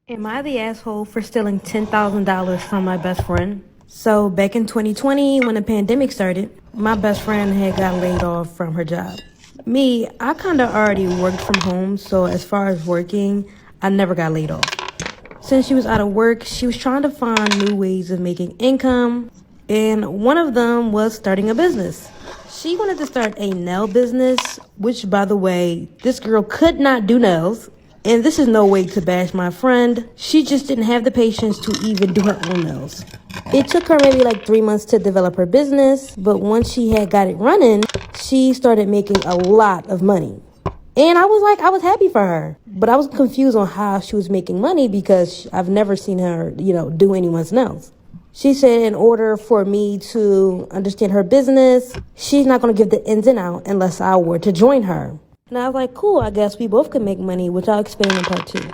Am I the asshole for stealing $10,000 from my best friend? So, back in 2020, when the pandemic started, my best friend had got laid off from her job. Me, I kind of already worked from home, so as far as working, I never got laid off. Since she was out of work, she was trying to find new ways of making income, and one of them was starting a business. She wanted to start a nail business, which, by the way, this girl could not do nails. And this is no way to bash my friend. She just didn't have the patience to even do her own nails. It took her maybe like 3 months to develop her business, but once she had got it running, she started making a lot of money. And I was happy for her, but I was confused on how she was making money because I've never seen her, do anyone's nails. She said in order for me to understand her business, she's not going to give the ins and outs unless I were to join her. And I was like, cool, I guess we both could make money, which I'll explain in part two.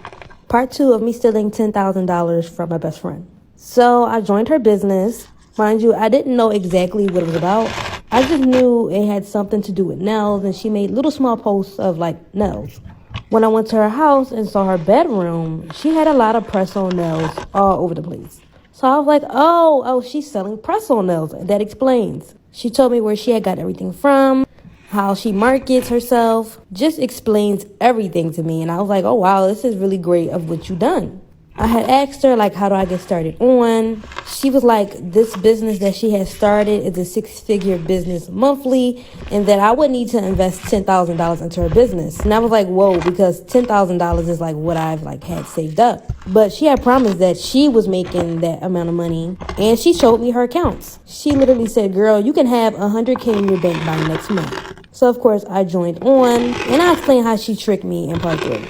Part two of me stealing $10,000 from my best friend. So I joined her business. Mind you, I didn't know exactly what it was about. I just knew it had something to do with nails, and she made little small posts of like nails. When I went to her house and saw her bedroom, she had a lot of press-on nails all over the place. So I was like, oh, she's selling press-on nails. That explains. She told me where she had got everything from, how she markets herself, just explains everything to me. And I was like, oh, wow, this is really great of what you done. I had asked her, like, how do I get started on? She was like, this business that she has started is a six-figure business monthly, and that I would need to invest $10,000 into her business. And I was like, whoa, because $10,000 is like what I've like had saved up. But she had promised that she was making that amount of money, and she showed me her accounts. She literally said, girl, you can have $100K in your bank by next month. So, of course, I joined on, and I explained how she tricked me in part three.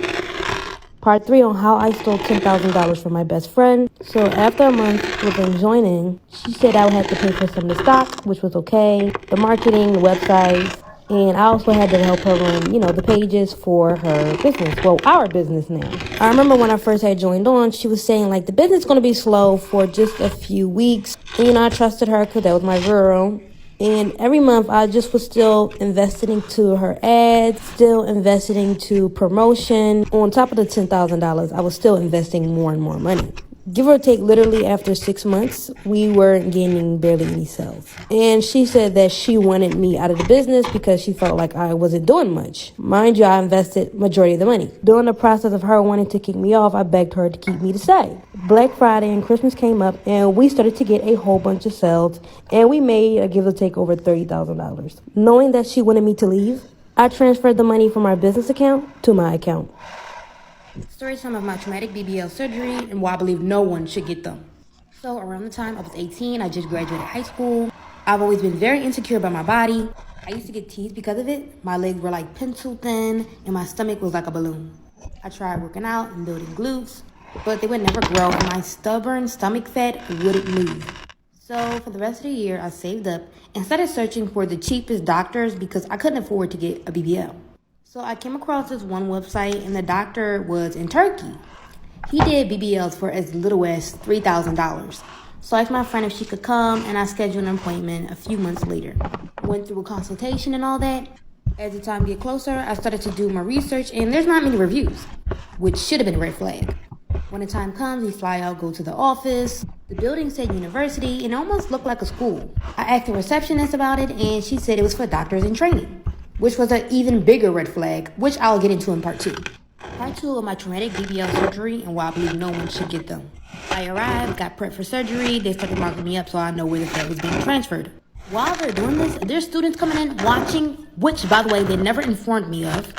Part three on how I stole $10,000 from my best friend. So after a month within joining, she said I would have to pay for some of the stock, which was okay, the marketing, the website, and I also had to help her run, the pages for her business. Well, our business now. I remember when I first had joined on, she was saying like the business is going to be slow for just a few weeks. And, I trusted her because that was my girl. And every month, I just was still investing into her ads, still investing into promotion. On top of the $10,000, I was still investing more and more money. Give or take, literally after 6 months, we weren't gaining barely any sales. And she said that she wanted me out of the business because she felt like I wasn't doing much. Mind you, I invested majority of the money. During the process of her wanting to kick me off, I begged her to keep me to stay. Black Friday and Christmas came up, and we started to get a whole bunch of sales, and we made a give or take over $30,000. Knowing that she wanted me to leave, I transferred the money from our business account to my account. Storytime of my traumatic BBL surgery and why I believe no one should get them. So around the time I was 18, I just graduated high school. I've always been very insecure about my body. I used to get teased because of it. My legs were like pencil thin and my stomach was like a balloon. I tried working out and building glutes, but they would never grow and my stubborn stomach fat wouldn't move. So for the rest of the year, I saved up and started searching for the cheapest doctors because I couldn't afford to get a BBL. So I came across this one website, and the doctor was in Turkey. He did BBLs for as little as $3,000. So I asked my friend if she could come, and I scheduled an appointment a few months later. Went through a consultation and all that. As the time get closer, I started to do my research, and there's not many reviews, which should have been a red flag. When the time comes, we fly out, go to the office. The building said university, and it almost looked like a school. I asked the receptionist about it, and she said it was for doctors in training, which was an even bigger red flag, which I'll get into in part two. Part two of my traumatic BBL surgery and why I believe no one should get them. I arrived, got prepped for surgery, they started marking me up so I know where the fat was being transferred. While they're doing this, there's students coming in watching, which, by the way, they never informed me of.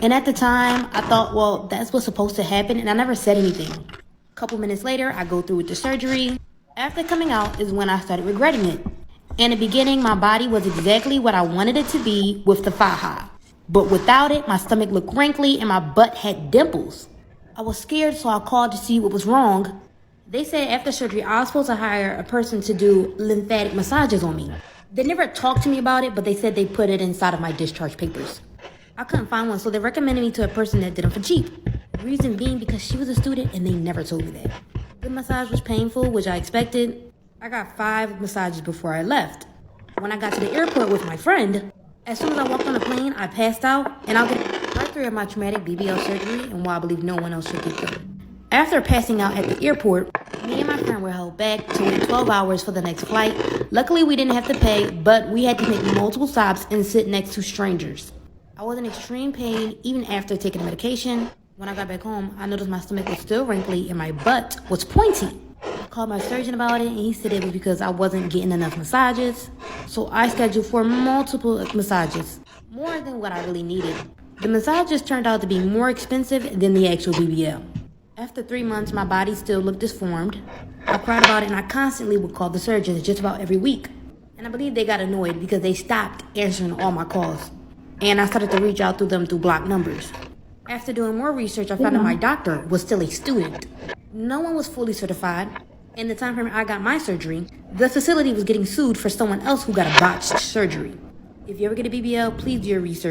And at the time, I thought, well, that's what's supposed to happen, and I never said anything. A couple minutes later, I go through with the surgery. After coming out is when I started regretting it. In the beginning, my body was exactly what I wanted it to be with the faja. But without it, my stomach looked wrinkly and my butt had dimples. I was scared, so I called to see what was wrong. They said after surgery, I was supposed to hire a person to do lymphatic massages on me. They never talked to me about it, but they said they put it inside of my discharge papers. I couldn't find one, so they recommended me to a person that did them for cheap. Reason being because she was a student and they never told me that. The massage was painful, which I expected. I got 5 massages before I left. When I got to the airport with my friend, as soon as I walked on the plane, I passed out, and I'll get part 3 of my traumatic BBL surgery and why I believe no one else should get them. After passing out at the airport, me and my friend were held back to wait 12 hours for the next flight. Luckily, we didn't have to pay, but we had to make multiple stops and sit next to strangers. I was in extreme pain even after taking the medication. When I got back home, I noticed my stomach was still wrinkly and my butt was pointy. I called my surgeon about it and he said it was because I wasn't getting enough massages. So I scheduled for multiple massages, more than what I really needed. The massages turned out to be more expensive than the actual BBL. After 3 months, my body still looked disformed. I cried about it and I constantly would call the surgeons just about every week. And I believe they got annoyed because they stopped answering all my calls. And I started to reach out to them through blocked numbers. After doing more research, I found out my doctor was still a student. No one was fully certified. In the time frame I got my surgery, the facility was getting sued for someone else who got a botched surgery. If you ever get a BBL, please do your research.